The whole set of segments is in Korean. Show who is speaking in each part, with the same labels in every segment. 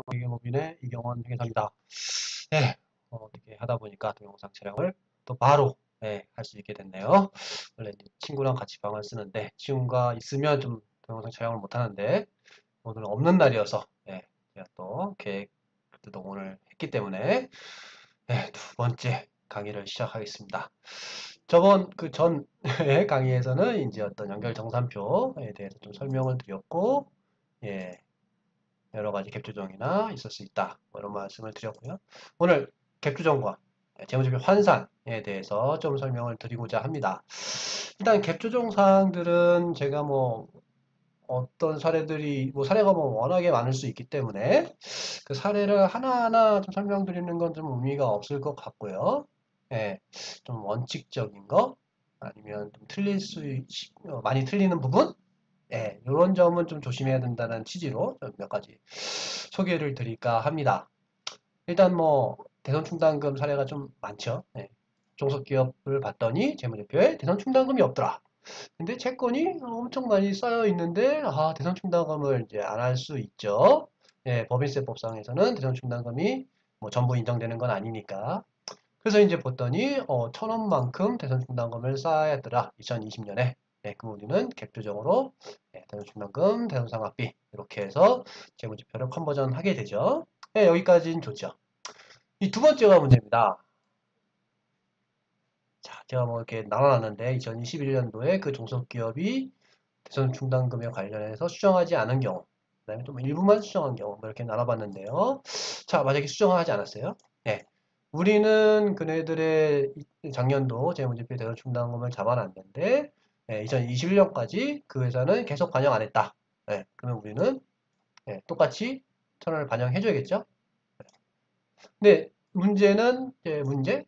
Speaker 1: 기계법인의 이경원 회계사입니다. 네, 어떻게 하다 보니까 동영상 촬영을 또 바로 할 수 있게 됐네요. 원래 이제 친구랑 같이 방을 쓰는데 친구가 있으면 좀 동영상 촬영을 못 하는데 오늘은 없는 날이어서 제가 또 계획 오늘 했기 때문에 두 번째 강의를 시작하겠습니다. 저번 그 전 강의에서는 이제 어떤 연결 정산표에 대해서 좀 설명을 드렸고, 예, 여러 가지 갭 조정이나 있을 수 있다. 뭐 이런 말씀을 드렸고요. 오늘 갭 조정과 재무제표 환산에 대해서 좀 설명을 드리고자 합니다. 일단 갭 조정 사항들은 제가 뭐 어떤 사례들이 뭐 사례가 뭐 워낙에 많을 수 있기 때문에 그 사례를 하나하나 좀 설명드리는 건 좀 의미가 없을 것 같고요. 예, 좀 원칙적인 거 아니면 좀 많이 틀리는 부분 이런 점은 좀 조심해야 된다는 취지로 몇 가지 소개를 드릴까 합니다. 일단 뭐 대선충당금 사례가 좀 많죠. 종속기업을 봤더니 재무제표에 대선충당금이 없더라. 근데 채권이 엄청 많이 쌓여 있는데 대선충당금을 이제 안 할 수 있죠. 법인세법상에서는 대선충당금이 뭐 전부 인정되는 건 아니니까. 그래서 이제 봤더니 1,000원만큼 대선충당금을 쌓아야 했더라. 2020년에. 그럼 우리는 갭 조정으로 대선충당금, 대선상각비 이렇게 해서 재무지표를 컨버전 하게 되죠. 여기까지는 좋죠. 이 두 번째가 문제입니다. 자, 제가 뭐 이렇게 나눠놨는데 2021년도에 그 종속기업이 대선충당금에 관련해서 수정하지 않은 경우, 그다음에 좀 일부만 수정한 경우 뭐 이렇게 나눠봤는데요. 자, 만약에 수정하지 않았어요. 우리는 그네들의 작년도 재무제표 대선충당금을 잡아놨는데 2021년까지 그 회사는 계속 반영 안 했다. 그러면 우리는 똑같이 1,000원을 반영해줘야겠죠. 근데 문제는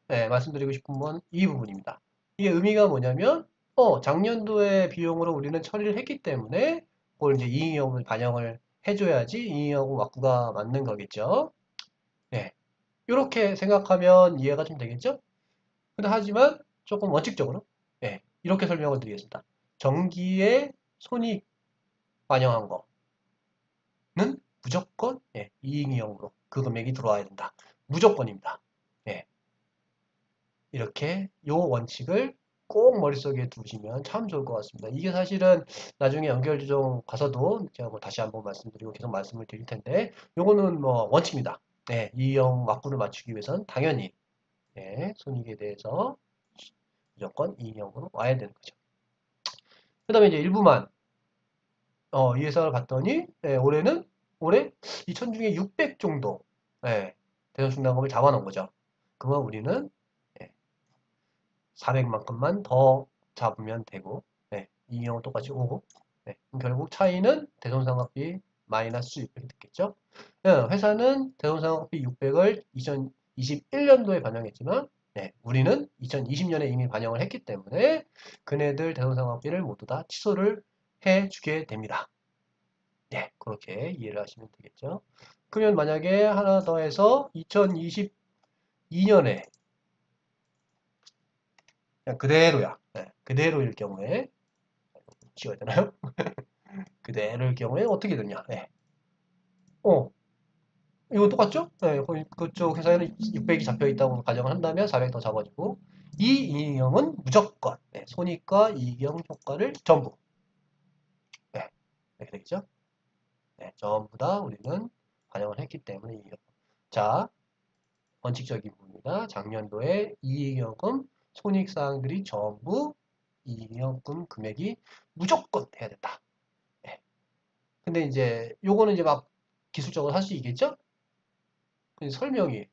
Speaker 1: 말씀드리고 싶은 건 이 부분입니다. 이게 의미가 뭐냐면 작년도의 비용으로 우리는 처리를 했기 때문에 그걸 이제 이익잉여금을 반영을 해줘야지 이익잉여금 왁구가 맞는 거겠죠. 이렇게 생각하면 이해가 좀 되겠죠? 근데 하지만 조금 원칙적으로 이렇게 설명을 드리겠습니다. 정기의 손익 반영한 거는 무조건 이익이익으로 그 금액이 들어와야 된다. 무조건입니다. 이렇게 요 원칙을 꼭 머릿속에 두시면 참 좋을 것 같습니다. 이게 사실은 나중에 연결조정 가서도 제가 뭐 다시 한번 말씀드리고 계속 말씀을 드릴 텐데 요거는 뭐 원칙입니다. 이형 왁구를 맞추기 위해서는 당연히 손익에 대해서 무조건 이익형으로 와야 되는 거죠. 그 다음에 이제 일부만 이 회사를 봤더니 올해 2000 중에 600 정도 대선충당금을 잡아놓은 거죠. 그러면 우리는 400만큼만 더 잡으면 되고 이익형은 똑같이 오고 그럼 결국 차이는 대손상각비 마이너스 수입 이렇게 됐겠죠. 회사는 대손상각비 600을 2021년도에 반영했지만 우리는 2020년에 이미 반영을 했기 때문에 그네들 대손상각비를 모두 다 취소를 해주게 됩니다. 그렇게 이해를 하시면 되겠죠. 그러면 만약에 하나 더 해서 2022년에 그냥 그대로야. 그대로일 경우에 지워야 되나요? 그대로일 경우에 어떻게 되냐? 이거 똑같죠? 그쪽 회사에는 600이 잡혀 있다고 가정을 한다면 400 더 잡아주고 이 이익형은 무조건 손익과 이익형 효과를 전부 이렇게 되겠죠? 전부 다 우리는 반영을 했기 때문에 이익형. 자, 원칙적인 부분입니다. 작년도에 이익여금 손익사항들이 전부 이익여금 금액이 무조건 해야 된다. 근데 이제 요거는 이제 막 기술적으로 할 수 있겠죠? 설명이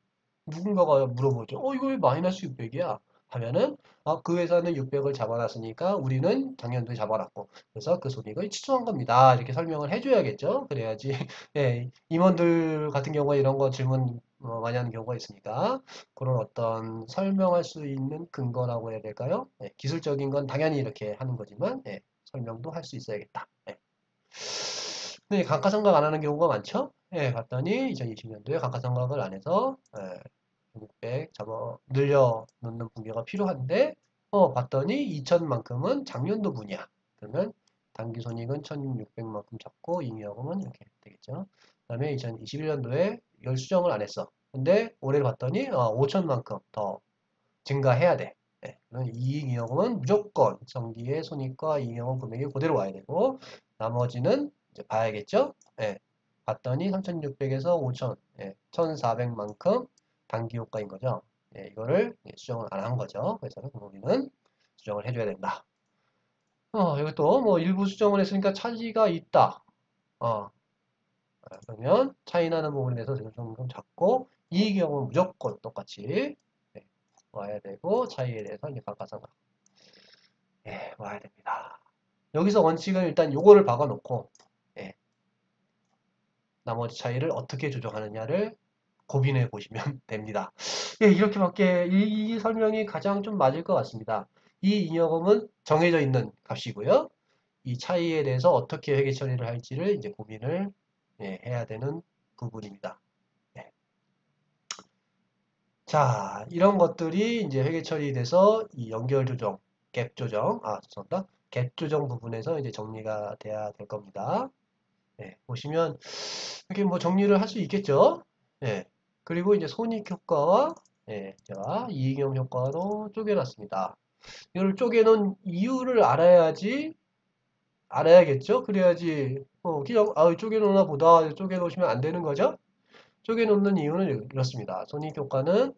Speaker 1: 누군가가 물어보죠. 이거 왜 마이너스 600이야? 하면은 그 회사는 600을 잡아놨으니까 우리는 작년도에 잡아놨고 그래서 그 손익을 취소한 겁니다. 이렇게 설명을 해줘야겠죠. 그래야지 임원들 같은 경우에 이런 거 질문 많이 하는 경우가 있으니까 그런 어떤 설명할 수 있는 근거라고 해야 될까요? 기술적인 건 당연히 이렇게 하는 거지만 설명도 할 수 있어야겠다. 근데 감가상각 안 하는 경우가 많죠? 봤더니 2020년도에 감가상각을 안 해서 600 잡아 늘려 놓는 분계가 필요한데 봤더니 2000만큼은 작년도 분이야. 그러면 당기손익은 1600만큼 잡고 잉여금은 이렇게 되겠죠. 그다음에 2021년도에 이걸 수정을 안 했어. 근데 올해를 봤더니 5천만큼 더 증가해야 돼. 네, 그럼 이익잉여금은 무조건 정기의 손익과 이익잉여금 금액이 그대로 와야 되고 나머지는 이제 봐야겠죠? 네, 봤더니 3,600에서 5,000, 1,400만큼 단기 효과인 거죠. 이거를 수정을 안 한 거죠. 그래서 우리는 수정을 해줘야 된다. 이것도 뭐 일부 수정을 했으니까 차이가 있다. 그러면 차이 나는 부분에 대해서 좀 작고 이익잉여금은 무조건 똑같이 와야 되고 차이에 대해서 이제 각각상각 와야 됩니다. 여기서 원칙은 일단 요거를 박아놓고 나머지 차이를 어떻게 조정하느냐를 고민해 보시면 됩니다. 이렇게밖에 이 설명이 가장 좀 맞을 것 같습니다. 이 잉여금은 정해져 있는 값이고요. 이 차이에 대해서 어떻게 회계 처리를 할지를 이제 고민을 해야 되는 부분입니다. 자, 이런 것들이 이제 회계 처리돼서 이 연결 조정, 갭 조정, 죄송합니다. 갭 조정 부분에서 이제 정리가 돼야 될 겁니다. 보시면 이렇게 뭐 정리를 할 수 있겠죠? 그리고 이제 손익 효과와 제가 이익잉여 효과로 쪼개놨습니다. 이걸 쪼개놓은 이유를 알아야겠죠? 그래야지 그냥 쪼개놓나 보다 쪼개놓으시면 안 되는 거죠? 쪼개놓는 이유는 이렇습니다. 손익효과는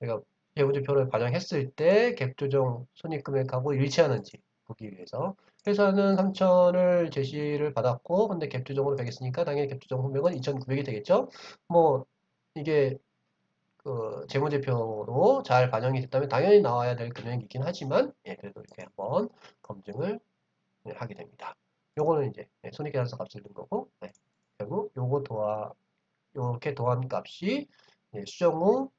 Speaker 1: 제가 재무제표를 반영했을 때 갭 조정 손익금액하고 일치하는지 보기 위해서 회사는 3천을 제시를 받았고 근데 갭 조정으로 되겠으니까 당연히 갭 조정 금액은 2,900이 되겠죠. 뭐 이게 그 재무제표로 잘 반영이 됐다면 당연히 나와야 될 금액이긴 하지만 그래도 이렇게 한번 검증을 하게 됩니다. 요거는 이제 손익계산서 값을 넣은 거고 결국 요거 이렇게 더한 값이 수정 후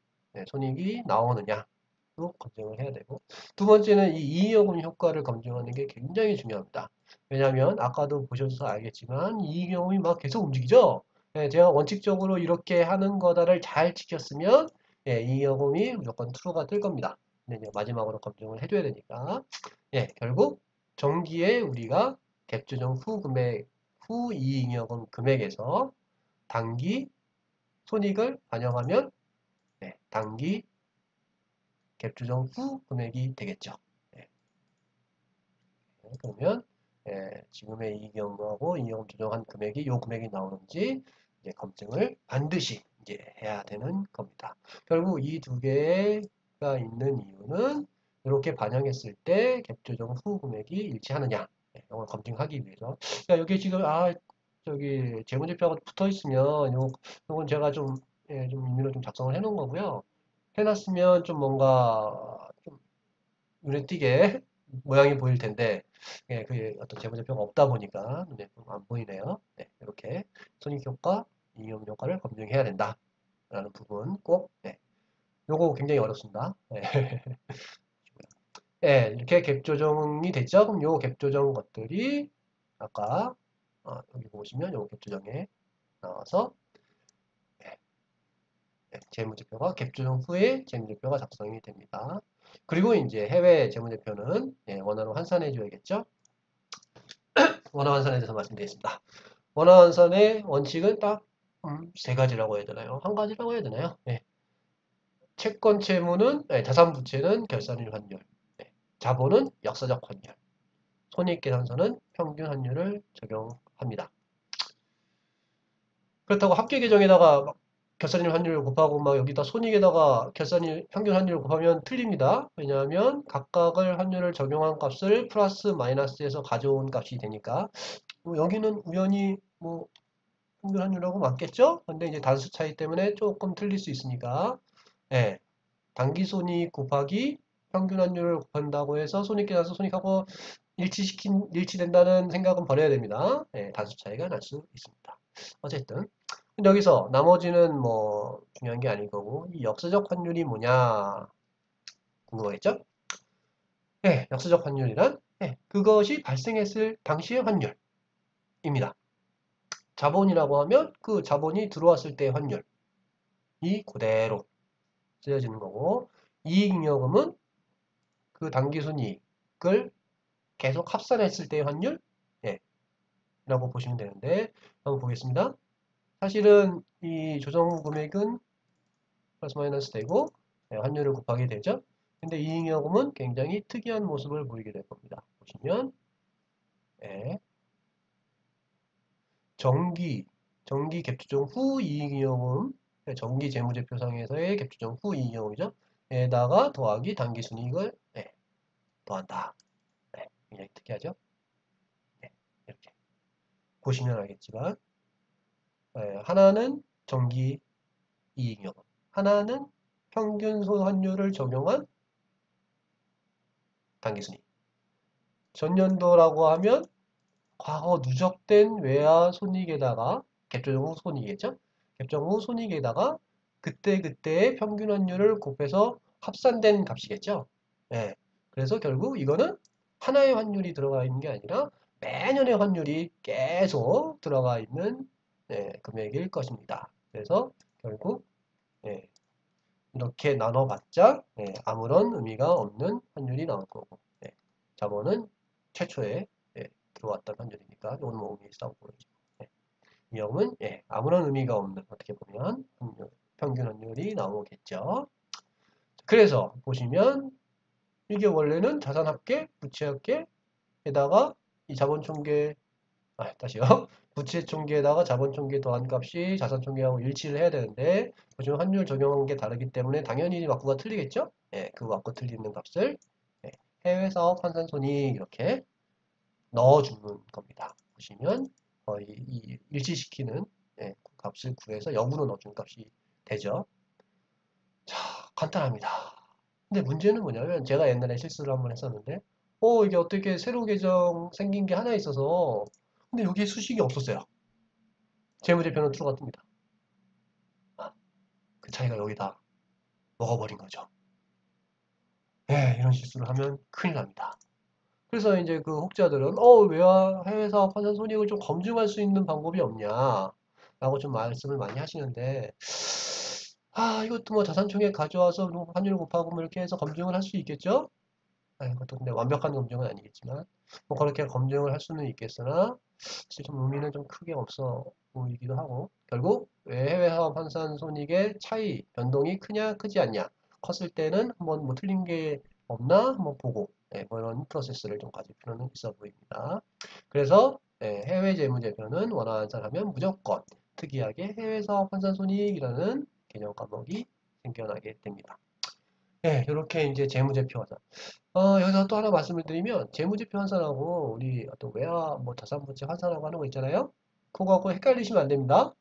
Speaker 1: 손익이 나오느냐도 검증을 해야 되고 두 번째는 이 이익여금 효과를 검증하는 게 굉장히 중요합니다. 왜냐하면 아까도 보셔서 알겠지만 이익여금이 막 계속 움직이죠. 제가 원칙적으로 이렇게 하는 거다를 잘 지켰으면 이익여금이 무조건 true가 뜰 겁니다. 근데 이제 마지막으로 검증을 해줘야 되니까 결국 정기에 우리가 갭 조정 후 금액 후 이익여금 금액에서 단기 손익을 반영하면 단기 갭 조정 후 금액이 되겠죠. 그러면 지금의 이익여금하고 이익여금 조정한 금액이 이 금액이 나오는지 이제 검증을 반드시 이제 해야 되는 겁니다. 결국 이 두 개가 있는 이유는 이렇게 반영했을 때 갭 조정 후 금액이 일치하느냐 이걸 검증하기 위해서. 그러니까 여기 지금 저기 재무제표하고 붙어 있으면 요건 제가 좀 좀 임의로 좀 작성을 해 놓은 거고요. 해놨으면 좀 뭔가 좀 눈에 띄게 모양이 보일 텐데 그 어떤 재무제표가 없다 보니까 눈에 좀 안 보이네요. 이렇게 손익효과, 이익효과를 검증해야 된다. 라는 부분 꼭 요거 굉장히 어렵습니다. 이렇게 갭 조정이 됐죠? 그럼 요 갭 조정 것들이 아까 여기 보시면 요 갭 조정에 나와서 재무제표가 갭 조정 후에 재무제표가 작성이 됩니다. 그리고 이제 해외 재무제표는 원화로 환산해 줘야겠죠? 원화 환산에 대해서 말씀드리겠습니다. 원화 환산의 원칙은 딱 세 가지라고 해야 되나요? 한 가지라고 해야 되나요? 채권 채무는 자산 부채는 결산일 환율, 자본은 역사적 환율, 손익계산서는 평균 환율을 적용합니다. 그렇다고 합계 계정에다가 결산일 환율 곱하고 막 여기다 손익에다가 결산일 평균 환율 곱하면 틀립니다. 왜냐하면 각각을 환율을 적용한 값을 플러스 마이너스에서 가져온 값이 되니까 여기는 우연히 뭐 평균 환율하고 맞겠죠? 근데 이제 단수 차이 때문에 조금 틀릴 수 있으니까 단기 손익 곱하기 평균 환율을 곱한다고 해서 손익계산서 손익하고 일치된다는 생각은 버려야 됩니다. 단수 차이가 날 수 있습니다. 어쨌든 근데 여기서 나머지는 뭐 중요한 게 아닐 거고 이 역사적 환율이 뭐냐 궁금하겠죠? 역사적 환율이란 그것이 발생했을 당시의 환율입니다. 자본이라고 하면 그 자본이 들어왔을 때의 환율이 그대로 쓰여지는 거고 이익잉여금은 그 당기순이익을 계속 합산했을 때의 환율 라고 보시면 되는데 한번 보겠습니다. 사실은 이 조정 금액은 플러스 마이너스 되고 환율을 곱하게 되죠. 근데 이익여금은 굉장히 특이한 모습을 보이게 될 겁니다. 보시면 예, 정기 갭조정 후 이익여금, 정기 재무제표상에서의 갭조정 후 이익여금이죠. 에다가 더하기 당기순이익을 더한다. 굉장히 특이하죠. 이렇게 보시면 알겠지만 하나는 정기 이익여금, 하나는 평균 소환율을 적용한 당기순이익. 전년도라고 하면 과거 누적된 외화 손익에다가 갭조정 후 손익이겠죠? 갭조정 후 손익에다가 그때그때의 평균 환율을 곱해서 합산된 값이겠죠? 예. 그래서 결국 이거는 하나의 환율이 들어가 있는 게 아니라 매년의 환율이 계속 들어가 있는 금액일 것입니다. 그래서 결국 예, 이렇게 나눠봤자 아무런 의미가 없는 환율이 나올 거고 자본은 최초에 들어왔던 환율이니까 이건 뭐 의미 있다고 보여지고 이 형은 아무런 의미가 없는 어떻게 보면 환율, 평균 환율이 나오겠죠. 그래서 보시면 이게 원래는 자산합계, 부채합계에다가 이 자본총계 다시요. 부채총계에다가 자본총계 더한 값이 자산총계하고 일치를 해야 되는데 요즘 환율 적용한 게 다르기 때문에 당연히 왁구가 틀리겠죠? 그 왁구 틀리는 값을 해외사업 환산손익 이렇게 넣어주는 겁니다. 보시면 거의 이 일치시키는 값을 구해서 역으로 넣어주는 값이 되죠. 자, 간단합니다. 근데 문제는 뭐냐면 제가 옛날에 실수를 한번 했었는데 이게 어떻게 새로 계정 생긴 게 하나 있어서 근데 여기에 수식이 없었어요. 재무제표는 true가 뜹니다. 그 차이가 여기다 먹어버린 거죠. 이런 실수를 하면 큰일 납니다. 그래서 이제 그 혹자들은 외화 해외 사업 환산 손익을 좀 검증할 수 있는 방법이 없냐 라고 좀 말씀을 많이 하시는데 이것도 뭐 자산총액 가져와서 뭐 환율 곱하고 뭐 이렇게 해서 검증을 할 수 있겠죠? 이것도 근데 완벽한 검증은 아니겠지만 뭐 그렇게 검증을 할 수는 있겠으나 사실 좀 의미는 좀 크게 없어 보이기도 하고 결국 해외 사업 환산 손익의 차이 변동이 크냐 크지 않냐 컸을 때는 한번 뭐 틀린 게 없나 한번 보고 뭐 이런 프로세스를 좀 가질 필요는 있어 보입니다. 그래서 해외 재무제표는 원화 환산하면 무조건 특이하게 해외 사업 환산 손익이라는 개념 과목이 생겨나게 됩니다. 이렇게 이제 재무제표 환산. 여기서 또 하나 말씀을 드리면 재무제표 환산하고 우리 어떤 외화 뭐 자산부채 환산하고 하는 거 있잖아요. 그거하고 헷갈리시면 안 됩니다.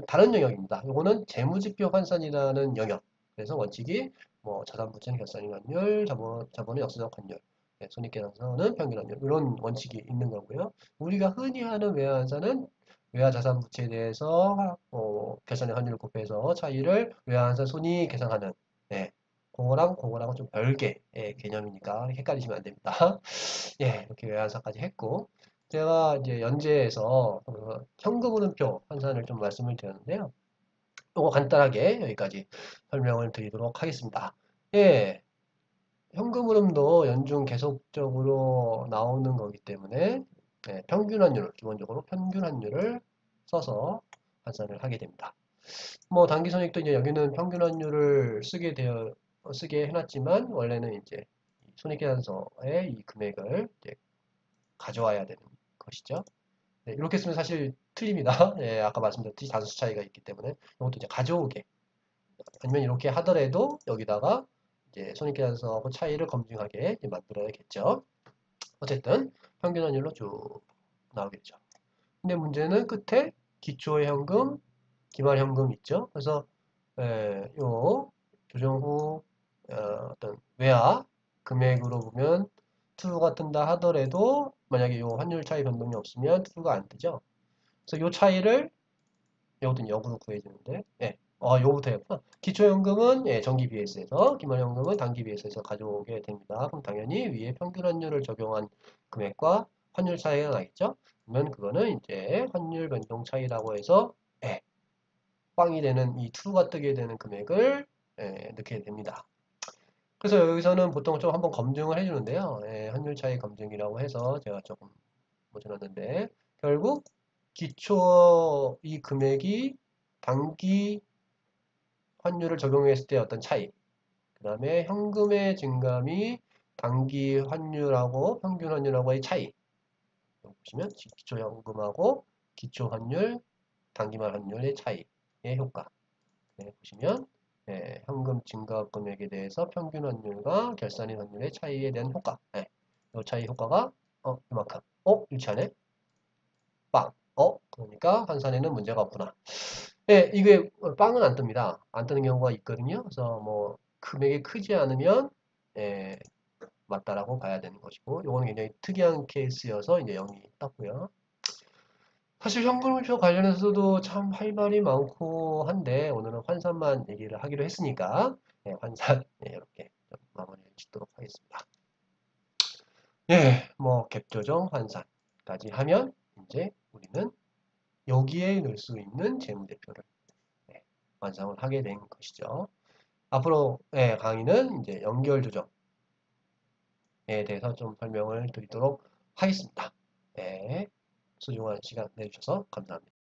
Speaker 1: 다른 영역입니다. 이거는 재무지표 환산이라는 영역. 그래서 원칙이 뭐 자산부채는 결산인 환율, 자본은 역사적 환율, 손익계산서는 평균 환율 이런 원칙이 있는 거고요. 우리가 흔히 하는 외화 환산은 외화 자산부채에 대해서 결산의 환율을 곱해서 차이를 외화 환산 손익 계산하는 그거랑은 좀 별개 개념이니까 헷갈리시면 안 됩니다. 이렇게 외화 환산까지 했고 제가 이제 연재에서 현금흐름표 환산을 좀 말씀을 드렸는데요. 이거 간단하게 여기까지 설명을 드리도록 하겠습니다. 현금흐름도 연중 계속적으로 나오는 거기 때문에 평균 환율, 기본적으로 평균 환율을 써서 환산을 하게 됩니다. 뭐 단기손익도 이제 여기는 평균 환율을 쓰게 해놨지만 원래는 이제 손익계산서에 이 금액을 이제 가져와야 되는 것이죠. 이렇게 쓰면 사실 틀립니다. 아까 말씀드렸듯이 단수 차이가 있기 때문에 이것도 이제 가져오게 아니면 이렇게 하더라도 여기다가 이제 손익계산서하고 차이를 검증하게 만들어야겠죠. 어쨌든 평균 환율로 쭉 나오겠죠. 근데 문제는 끝에 기초현금, 기말현금 있죠. 그래서 요 조정 후 어떤 외화 금액으로 보면 투가 뜬다 하더라도 만약에 요 환율 차이 변동이 없으면 투가 안 뜨죠. 그래서 요 차이를 이것도 역으로 구해주는데 요거부터 해봤구나. 기초연금은 정기 BS에서 기말연금은 단기 BS에서 가져오게 됩니다. 그럼 당연히 위에 평균 환율을 적용한 금액과 환율 차이가 나겠죠. 그러면 그거는 이제 환율 변동 차이라고 해서 빵이 되는 이 true가 뜨게 되는 금액을 넣게 됩니다. 그래서 여기서는 보통 좀 한번 검증을 해주는데요. 환율 차이 검증이라고 해서 제가 조금 못 해놨는데 결국 기초 이 금액이 단기 환율을 적용했을 때 어떤 차이. 그 다음에 현금의 증감이 단기 환율하고 평균 환율하고의 차이. 보시면 기초연금하고 기초환율, 단기말 환율의 차이의 효과. 네, 보시면 현금 증가 금액에 대해서 평균 환율과 결산인 환율의 차이에 대한 효과. 네, 이 차이 효과가 이만큼. 일치하네. 빵. 그러니까 환산에는 문제가 없구나. 네, 이게 빵은 안 뜹니다. 안 뜨는 경우가 있거든요. 그래서 뭐 금액이 크지 않으면 예, 맞다라고 봐야 되는 것이고, 이거는 굉장히 특이한 케이스여서 이제 0이 떴고요. 사실 현금흐표 관련해서도 참 할 말이 많고 한데 오늘은 환산만 얘기를 하기로 했으니까 환산 이렇게 좀 마무리를 짓도록 하겠습니다. 뭐 갭조정 환산까지 하면 이제 우리는 여기에 넣을 수 있는 재무제표를 완성을 하게 된 것이죠. 앞으로 강의는 이제 연결 조정에 대해서 좀 설명을 드리도록 하겠습니다. 소중한 시간 내주셔서 감사합니다.